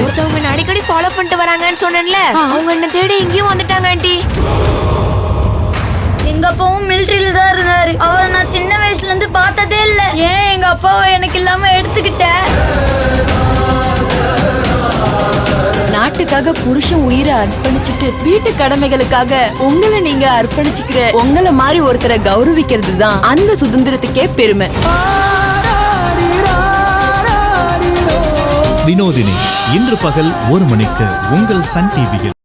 என்னாச்சு? ஒருத்தவங்க என்ன அடிக்கடி ஃபாலோ பண்ணிட்டு வராங்கன்னு சொன்னேன்ல, அவங்க என்ன தேடி இங்கேயும் வந்துட்டாங்க ஆண்டி. எங்க அப்பாவும் மிலிட்டரியில தான் இருந்தாரு. அவரை நான் சின்ன வயசுல இருந்து பார்த்ததே இல்ல. ஏன் எங்க அப்பாவை எனக்கு இல்லாம எடுத்துக்கிட்ட? நாட்டுக்காக புருஷன் உயிரை அர்ப்பணிச்சுட்டு வீட்டு கடமைகளுக்காக உங்களை நீங்க அர்ப்பணிச்சுக்கிற உங்களை மாதிரி ஒருத்தரை கௌரவிக்கிறது தான் அந்த சுதந்திரத்துக்கே பெருமை. வினோதினி இன்று பகல் 1 மணிக்கு உங்கள் சன் டிவியில்.